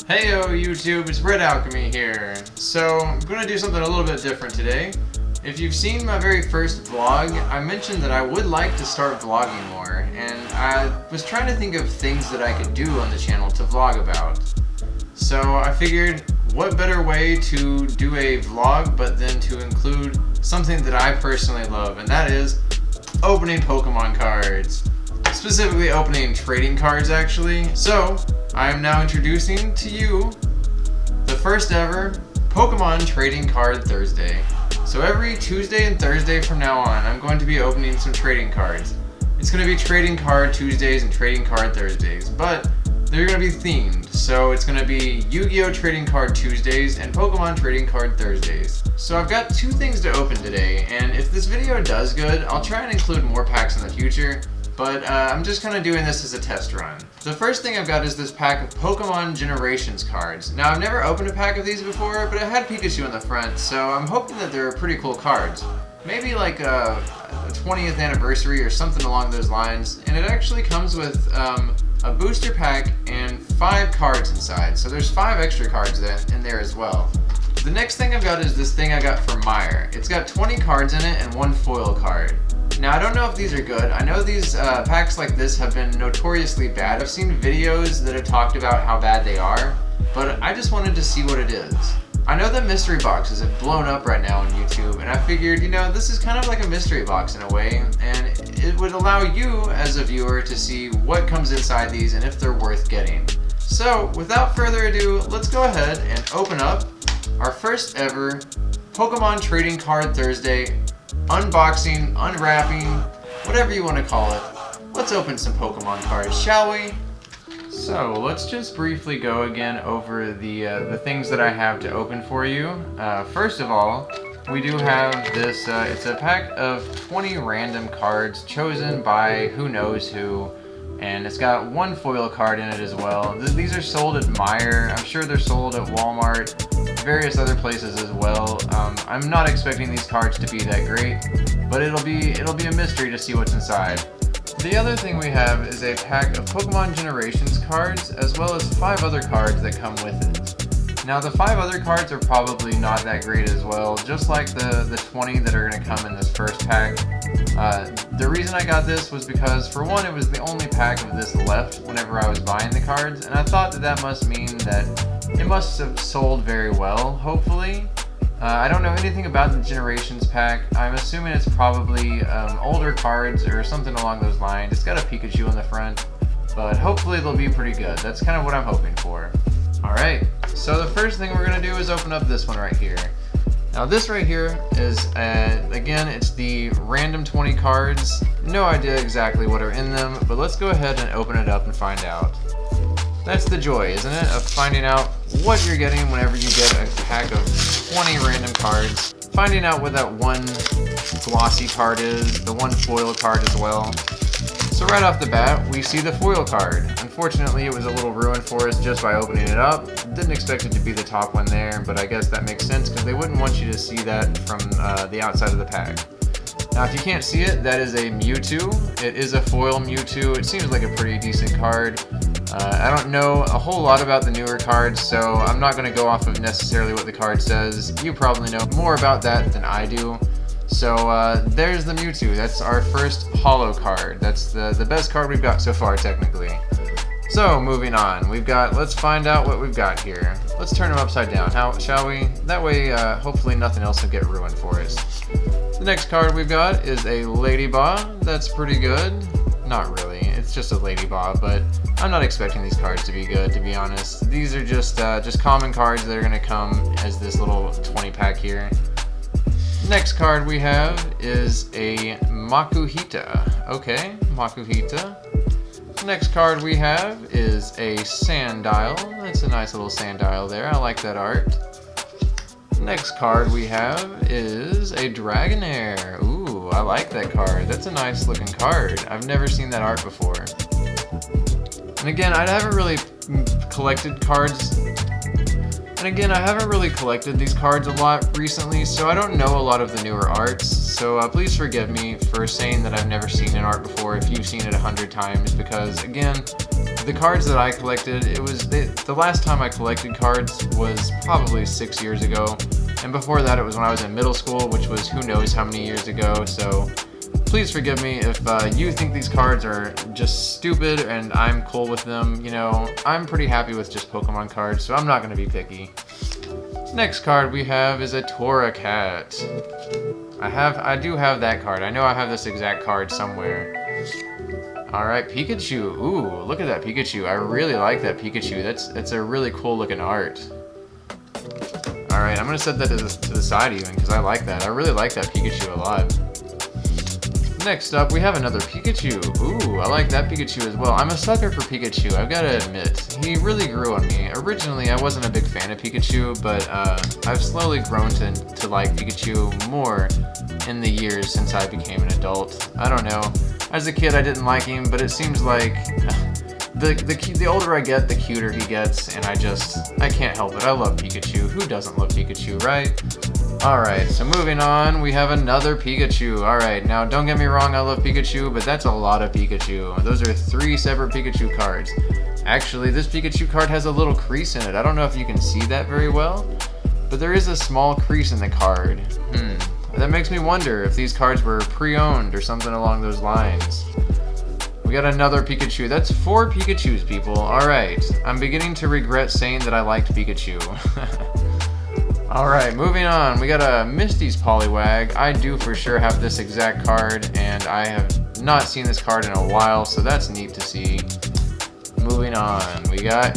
Heyo YouTube, it's Red Alchemy here. So I'm going to do something a little bit different today. If you've seen my very first vlog, I mentioned that I would like to start vlogging more, and I was trying to think of things that I could do on the channel to vlog about. So I figured, what better way to do a vlog but then to include something that I personally love, and that is opening Pokemon cards. Specifically opening trading cards, actually. So I am now introducing to you the first ever Pokemon Trading Card Thursday. So every Tuesday and Thursday from now on, I'm going to be opening some trading cards. It's going to be Trading Card Tuesdays and Trading Card Thursdays, but they're going to be themed. So it's going to be Yu-Gi-Oh! Trading Card Tuesdays and Pokemon Trading Card Thursdays. So I've got two things to open today, and if this video does good, I'll try and include more packs in the future. But I'm just kind of doing this as a test run. The first thing I've got is this pack of Pokemon Generations cards. Now, I've never opened a pack of these before, but it had Pikachu on the front, so I'm hoping that they're pretty cool cards. Maybe like a 20th anniversary or something along those lines. And it actually comes with a booster pack and 5 cards inside. So there's 5 extra cards in there as well. The next thing I've got is this thing I got from Meyer. It's got 20 cards in it and 1 foil card. Now, I don't know if these are good. I know these packs like this have been notoriously bad. I've seen videos that have talked about how bad they are, but I just wanted to see what it is. I know that mystery boxes have blown up right now on YouTube, and I figured, you know, this is kind of like a mystery box in a way, and it would allow you as a viewer to see what comes inside these and if they're worth getting. So, without further ado, let's go ahead and open up our first ever Pokemon Trading Card Thursday unboxing, unwrapping, whatever you want to call it. Let's open some Pokemon cards, shall we? So let's just briefly go again over the things that I have to open for you. First of all, we do have this, it's a pack of 20 random cards chosen by who knows who, and it's got 1 foil card in it as well. These are sold at Meyer. I'm sure they're sold at Walmart, various other places as well. I'm not expecting these cards to be that great, but it'll be a mystery to see what's inside. The other thing we have is a pack of Pokemon Generations cards, as well as 5 other cards that come with it. Now, the 5 other cards are probably not that great as well, just like the 20 that are going to come in this first pack. The reason I got this was because, for one, it was the only pack of this left whenever I was buying the cards, and I thought that must mean that it must have sold very well, hopefully. I don't know anything about the Generations pack. I'm assuming it's probably older cards or something along those lines. It's got a Pikachu on the front, but hopefully they'll be pretty good. That's kind of what I'm hoping for. Alright, so the first thing we're going to do is open up this one right here. Now this right here is, again, it's the random 20 cards. No idea exactly what are in them, but let's go ahead and open it up and find out. That's the joy, isn't it, of finding out what you're getting whenever you get a pack of 20 random cards. Finding out what that 1 glossy card is, the 1 foil card as well. So right off the bat, we see the foil card. Unfortunately, it was a little ruined for us just by opening it up. Didn't expect it to be the top one there, but I guess that makes sense because they wouldn't want you to see that from the outside of the pack. Now, if you can't see it, that is a Mewtwo. It is a foil Mewtwo. It seems like a pretty decent card. I don't know a whole lot about the newer cards, so I'm not going to go off of necessarily what the card says. You probably know more about that than I do. So there's the Mewtwo. That's our first holo card. That's the best card we've got so far, technically. So moving on, let's find out what we've got here. Let's turn them upside down, shall we? That way, hopefully nothing else will get ruined for us. The next card we've got is a Ladybah. That's pretty good. Not really, it's just a Ladybah, but I'm not expecting these cards to be good, to be honest. These are just common cards that are going to come as this little 20 pack here. Next card we have is a Makuhita. Okay, Makuhita. Next card we have is a Sandile. That's a nice little Sandile there. I like that art. Next card we have is a Dragonair. Ooh, I like that card. That's a nice looking card. I've never seen that art before. And again, I haven't really collected cards. These cards a lot recently, so I don't know a lot of the newer arts. So please forgive me for saying that I've never seen an art before if you've seen it 100 times, because again, the cards that I collected, the last time I collected cards was probably 6 years ago, and before that it was when I was in middle school, which was who knows how many years ago. So please forgive me if you think these cards are just stupid and I'm cool with them. You know, I'm pretty happy with just Pokemon cards, so I'm not going to be picky. Next card we have is a Torracat. I do have that card. I know I have this exact card somewhere. Alright, Pikachu. Ooh, look at that Pikachu. I really like that Pikachu. That's a really cool looking art. Alright, I'm going to set that to the side even, because I like that. I really like that Pikachu a lot. Next up, we have another Pikachu. Ooh, I like that Pikachu as well. I'm a sucker for Pikachu, I've got to admit. He really grew on me. Originally, I wasn't a big fan of Pikachu, but I've slowly grown to like Pikachu more in the years since I became an adult. I don't know. As a kid, I didn't like him, but it seems like the older I get, the cuter he gets, and I can't help it. I love Pikachu. Who doesn't love Pikachu, right? Alright, so moving on, we have another Pikachu. Alright, now don't get me wrong, I love Pikachu, but that's a lot of Pikachu. Those are 3 separate Pikachu cards. Actually, this Pikachu card has a little crease in it. I don't know if you can see that very well, but there is a small crease in the card. That makes me wonder if these cards were pre-owned or something along those lines. We got another Pikachu. That's 4 Pikachus, people. Alright, I'm beginning to regret saying that I liked Pikachu. Alright, moving on. We got a Misty's Poliwag. I do for sure have this exact card, and I have not seen this card in a while, so that's neat to see. Moving on, we got...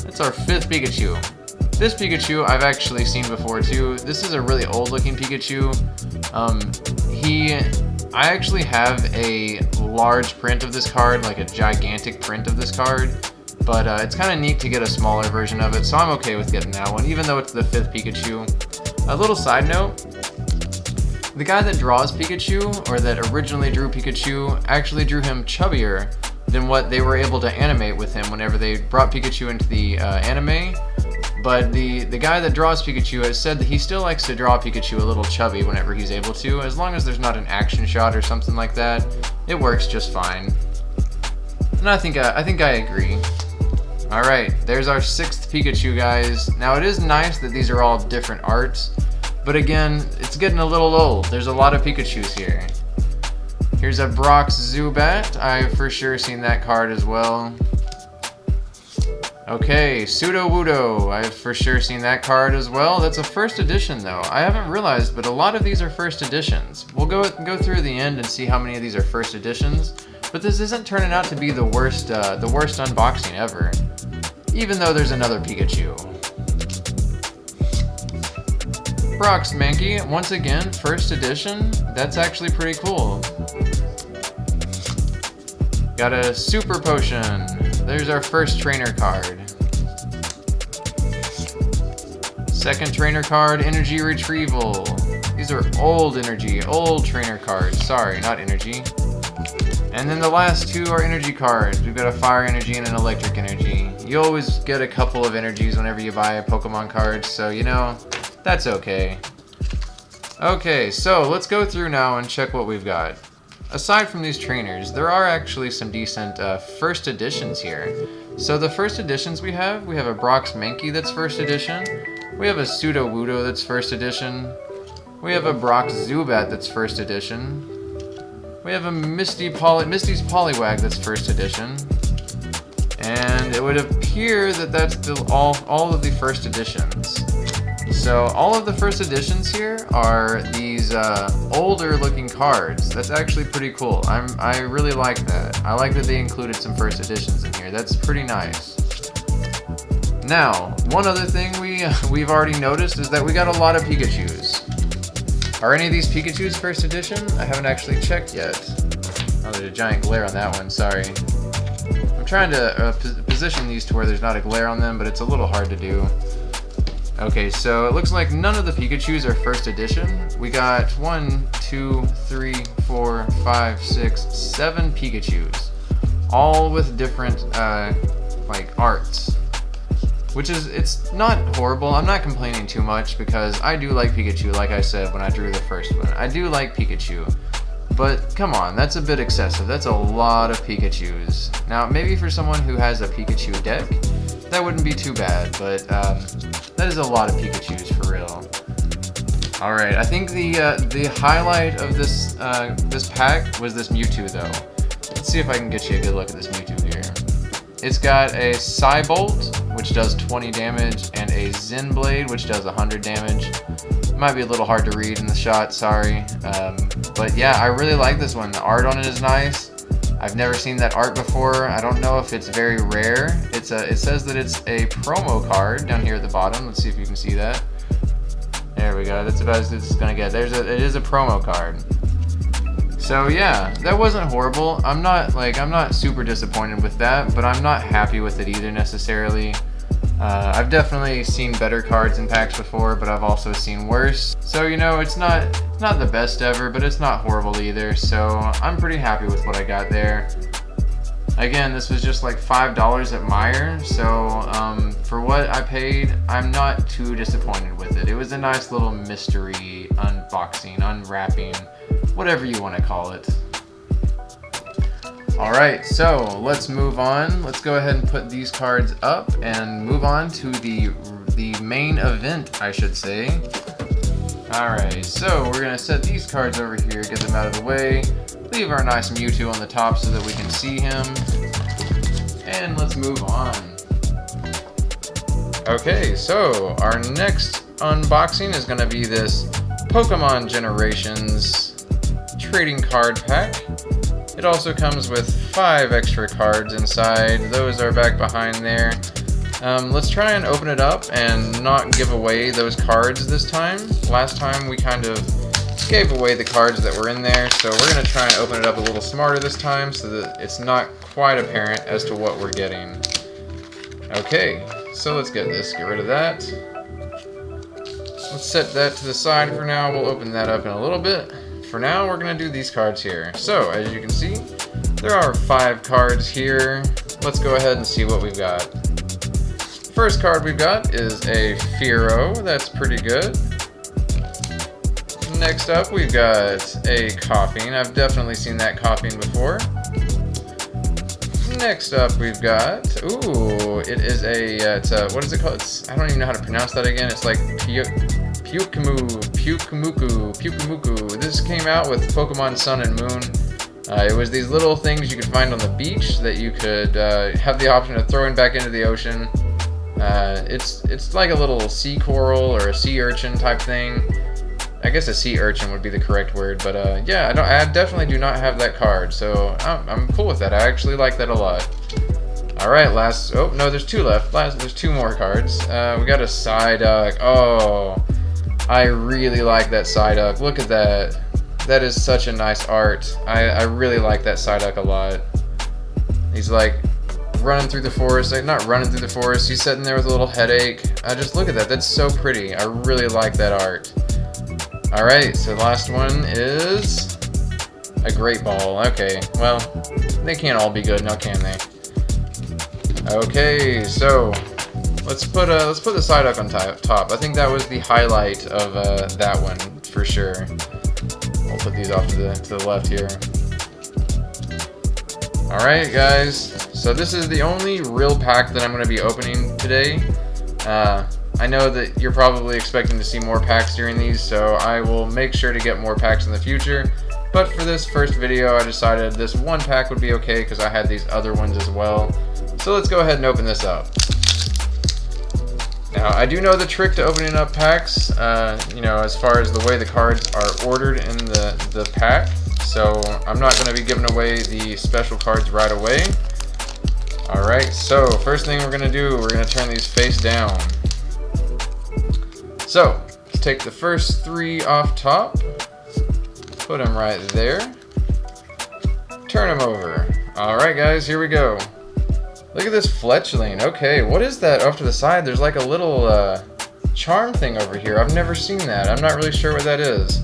That's our 5th Pikachu. This Pikachu I've actually seen before too. This is a really old looking Pikachu. I actually have a large print of this card, like a gigantic print of this card. But it's kind of neat to get a smaller version of it, so I'm okay with getting that one, even though it's the 5th Pikachu. A little side note, the guy that draws Pikachu, or that originally drew Pikachu, actually drew him chubbier than what they were able to animate with him whenever they brought Pikachu into the anime. But the guy that draws Pikachu has said that he still likes to draw Pikachu a little chubby whenever he's able to, as long as there's not an action shot or something like that. It works just fine. And I think I agree. Alright, there's our 6th Pikachu, guys. Now it is nice that these are all different arts, but again, it's getting a little old. There's a lot of Pikachus here. Here's a Brock's Zubat. I've for sure seen that card as well. Okay, Sudowoodo. I've for sure seen that card as well. That's a 1st edition though. I haven't realized, but a lot of these are 1st editions. We'll go through the end and see how many of these are 1st editions. But this isn't turning out to be the worst unboxing ever. Even though there's another Pikachu. Brock's Mankey, once again, 1st edition. That's actually pretty cool. Got a Super Potion. There's our 1st trainer card. 2nd trainer card, Energy Retrieval. These are old trainer cards. Sorry, not energy. And then the last 2 are energy cards. We've got a Fire Energy and an Electric Energy. You always get a couple of energies whenever you buy a Pokemon card, so you know, that's okay. Okay, so let's go through now and check what we've got. Aside from these trainers, there are actually some decent 1st editions here. So the 1st editions we have a Brock's Mankey that's 1st edition. We have a Sudowoodo that's 1st edition. We have a Brock's Zubat that's 1st edition. We have a Misty's Poliwag that's 1st edition. And it would appear that that's all of the 1st editions. So all of the 1st editions here are these older looking cards. That's actually pretty cool. I really like that. I like that they included some 1st editions in here. That's pretty nice. Now, one other thing we've already noticed is that we got a lot of Pikachus. Are any of these Pikachus 1st edition? I haven't actually checked yet. Oh, there's a giant glare on that one, sorry. I'm trying to position these to where there's not a glare on them, but it's a little hard to do. Okay, so it looks like none of the Pikachus are 1st edition. We got 1, 2, 3, 4, 5, 6, 7 Pikachus. All with different, like, arts. Which is, it's not horrible. I'm not complaining too much because I do like Pikachu, like I said when I drew the first one. I do like Pikachu. But come on, that's a bit excessive. That's a lot of Pikachus. Now, maybe for someone who has a Pikachu deck, that wouldn't be too bad, but that is a lot of Pikachus for real. All right, I think the highlight of this this pack was this Mewtwo though. Let's see if I can get you a good look at this Mewtwo here. It's got a Psybolt, which does 20 damage, and a Zen Blade, which does 100 damage. It might be a little hard to read in the shot, sorry. But yeah, I really like this one. The art on it is nice. I've never seen that art before. I don't know if it's very rare. It says that it's a promo card down here at the bottom. Let's see if you can see that. There we go. That's about as good as it's gonna get. It is a promo card. So yeah, that wasn't horrible. I'm not super disappointed with that, but I'm not happy with it either necessarily. I've definitely seen better cards in packs before, but I've also seen worse. So you know, it's not the best ever, but it's not horrible either. So I'm pretty happy with what I got there. Again, this was just like $5 at Meijer, so for what I paid, I'm not too disappointed with it. It was a nice little mystery unboxing, unwrapping, whatever you want to call it. Alright, so let's move on. Let's go ahead and put these cards up and move on to the main event, I should say. Alright, so we're going to set these cards over here, get them out of the way, leave our nice Mewtwo on the top so that we can see him, and let's move on. Okay, so our next unboxing is going to be this Pokemon Generations trading card pack. It also comes with 5 extra cards inside. Those are back behind there. Let's try and open it up and not give away those cards this time. Last time we kind of gave away the cards that were in there, so we're going to try and open it up a little smarter this time so that it's not quite apparent as to what we're getting. Okay, so let's get this. Get rid of that. Let's set that to the side for now. We'll open that up in a little bit. For now, we're going to do these cards here. So, as you can see, there are 5 cards here. Let's go ahead and see what we've got. First card we've got is a Fearow. That's pretty good. Next up, we've got a Coughing. I've definitely seen that Coughing before. Next up, we've got... Ooh, it is a... what is it called? I don't even know how to pronounce that again. It's like... Pyukumuku. This came out with Pokemon Sun and Moon. It was these little things you could find on the beach that you could have the option of throwing back into the ocean. It's like a little sea coral or a sea urchin type thing. I guess a sea urchin would be the correct word, but yeah, I definitely do not have that card, so I'm cool with that. I actually like that a lot. Alright, oh no, there's 2 left. There's 2 more cards. We got a Psyduck. Oh, I really like that Psyduck. Look at that. That is such a nice art. I really like that Psyduck a lot. He's like running through the forest. Like, not running through the forest. He's sitting there with a little headache. Just look at that. That's so pretty. I really like that art. Alright, so the last one is a Great Ball. Okay, well, they can't all be good now, can they? Okay, so let's put the Psyduck on top. I think that was the highlight of that one for sure. We'll put these off to the left here. All right, guys. So this is the only real pack that I'm going to be opening today. I know that you're probably expecting to see more packs during these, so I will make sure to get more packs in the future. But for this first video, I decided this one pack would be okay because I had these other ones as well. So let's go ahead and open this up. Now, I do know the trick to opening up packs, you know, as far as the way the cards are ordered in the pack. So I'm not going to be giving away the special cards right away. Alright, so first thing we're going to do, we're going to turn these face down. So, let's take the first 3 off top. Put them right there. Turn them over. Alright guys, here we go. Look at this fletchling. Okay, what is that off to the side? There's like a little charm thing over here. I've never seen that. I'm not really sure what that is.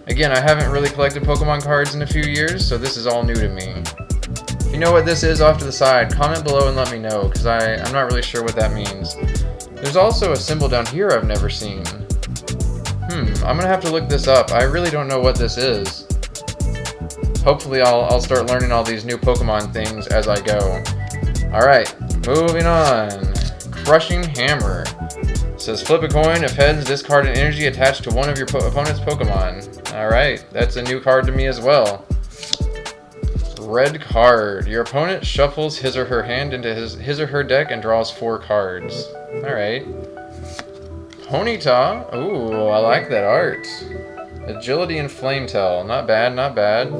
Again, I haven't really collected Pokemon cards in a few years, so this is all new to me. If you know what this is off to the side, comment below and let me know, because I'm not really sure what that means. There's also a symbol down here I've never seen. I'm gonna have to look this up. I really don't know what this is. hopefully I'll start learning all these new Pokemon things as I go. Alright, moving on. Crushing Hammer. It says flip a coin. If heads, discard an energy attached to one of your opponent's Pokemon. Alright, that's a new card to me as well. Red card. Your opponent shuffles his or her hand into his or her deck and draws 4 cards. Alright. Ponyta. Ooh, I like that art. Agility and Flametail. Not bad, not bad.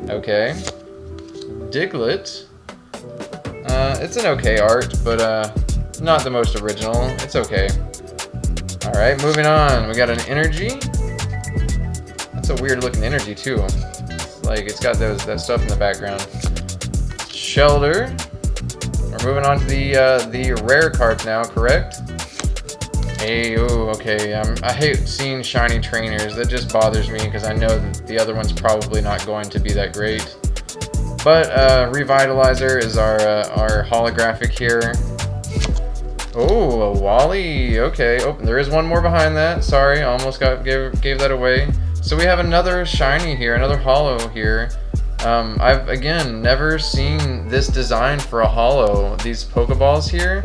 Okay. Diglett. It's an okay art, but not the most original. It's okay. Alright, moving on. We got an energy. That's a weird looking energy too. It's like it's got that stuff in the background. Shelter. We're moving on to the rare cards now, correct? Hey, ooh, okay. I hate seeing shiny trainers. That just bothers me because I know that the other one's probably not going to be that great. But Revitalizer is our holographic here. Oh, a Wally. Okay. Oh, there is one more behind that. Sorry, I almost gave that away. So we have another shiny here, another holo here. I've again never seen this design for a holo. These Pokeballs here.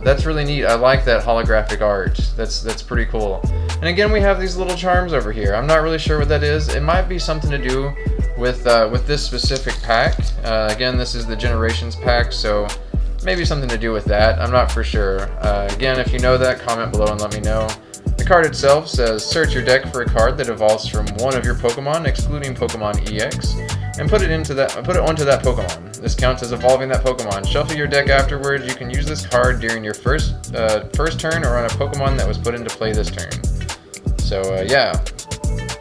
That's really neat. I like that holographic art. That's pretty cool. And again, we have these little charms over here. I'm not really sure what that is. It might be something to do with this specific pack. Again, this is the Generations pack, so maybe something to do with that. I'm not for sure. Again, if you know that, comment below and let me know. The card itself says, search your deck for a card that evolves from one of your Pokemon, excluding Pokemon EX, and put it onto that Pokemon. This counts as evolving that Pokemon. Shuffle your deck afterwards. You can use this card during your first turn or on a Pokemon that was put into play this turn. So yeah,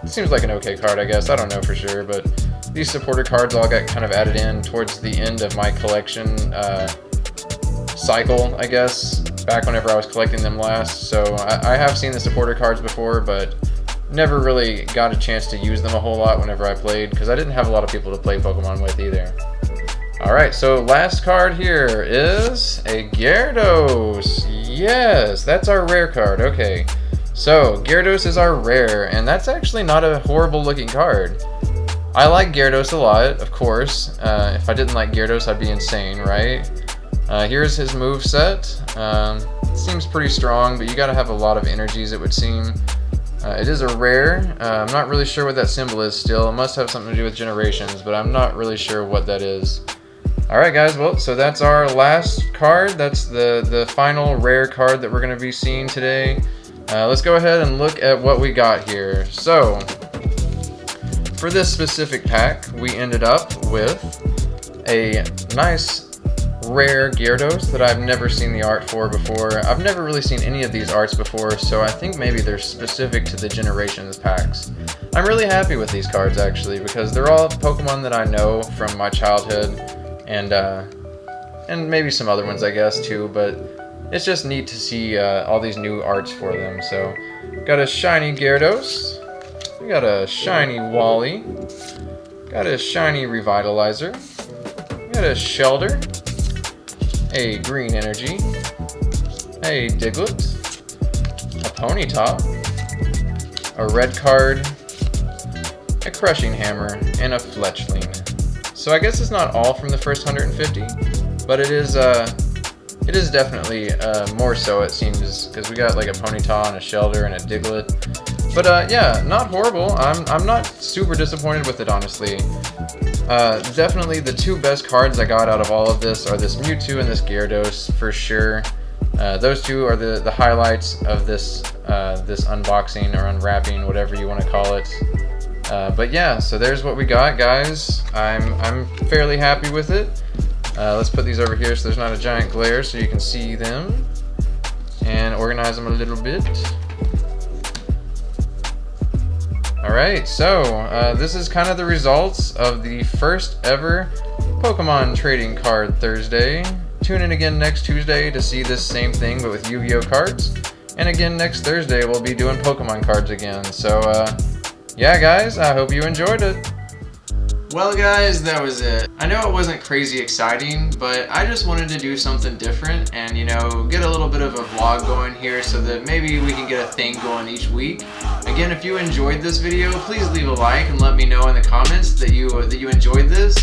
it seems like an okay card, I guess. I don't know for sure, but these supporter cards all got kind of added in towards the end of my collection cycle, I guess, back whenever I was collecting them last. So I have seen the supporter cards before, but never really got a chance to use them a whole lot whenever I played, because I didn't have a lot of people to play Pokemon with either. Alright, so last card here is a Gyarados. Yes, that's our rare card. Okay, so Gyarados is our rare, and that's actually not a horrible looking card. I like Gyarados a lot, of course. If I didn't like Gyarados, I'd be insane, right? Here's his moveset. Seems pretty strong, but you gotta have a lot of energies, it would seem. It is a rare. I'm not really sure what that symbol is still. It must have something to do with Generations, but I'm not really sure what that is. Alright guys, well, so that's our last card. That's the final rare card that we're going to be seeing today. Let's go ahead and look at what we got here. So, for this specific pack, we ended up with a nice rare Gyarados that I've never seen the art for before. I've never really seen any of these arts before, so I think maybe they're specific to the Generations packs. I'm really happy with these cards actually, because they're all Pokemon that I know from my childhood, and maybe some other ones I guess too, but it's just neat to see all these new arts for them. So, got a shiny Gyarados, we got a shiny Wally, got a shiny Revitalizer, we got a Shelter, a green energy, a Diglett, a Ponyta, a red card, a Crushing Hammer, and a Fletchling. So I guess it's not all from the first 150, but it is definitely more so, it seems, because we got like a Ponyta and a Shelter and a Diglett. But yeah, not horrible. I'm not super disappointed with it, honestly. Definitely the two best cards I got out of all of this are this Mewtwo and this Gyarados, for sure. Those two are the highlights of this this unboxing or unwrapping, whatever you want to call it. But yeah, so there's what we got, guys. I'm fairly happy with it. Let's put these over here so there's not a giant glare so you can see them and organize them a little bit. Alright, so this is kind of the results of the first ever Pokemon Trading Card Thursday. Tune in again next Tuesday to see this same thing but with Yu-Gi-Oh cards. And again next Thursday we'll be doing Pokemon cards again. So yeah guys, I hope you enjoyed it. Well guys, that was it. I know it wasn't crazy exciting, but I just wanted to do something different and, you know, get a little bit of a vlog going here so that maybe we can get a thing going each week. Again, if you enjoyed this video, please leave a like and let me know in the comments that you enjoyed this.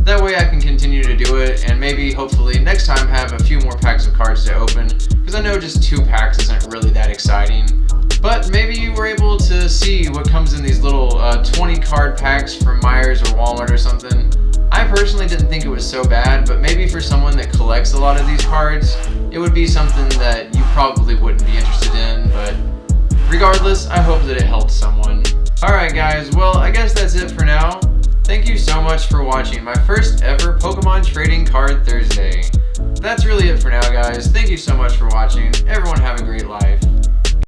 That way I can continue to do it, and maybe hopefully next time have a few more packs of cards to open, because I know just 2 packs isn't really that exciting. But maybe you were able to see what comes in these little 20 card packs from Myers or Walmart or something. I personally didn't think it was so bad, but maybe for someone that collects a lot of these cards, it would be something that you probably wouldn't be interested in, but regardless, I hope that it helped someone. Alright guys, well I guess that's it for now. Thank you so much for watching my first ever Pokemon Trading Card Thursday. That's really it for now guys. Thank you so much for watching. Everyone have a great life.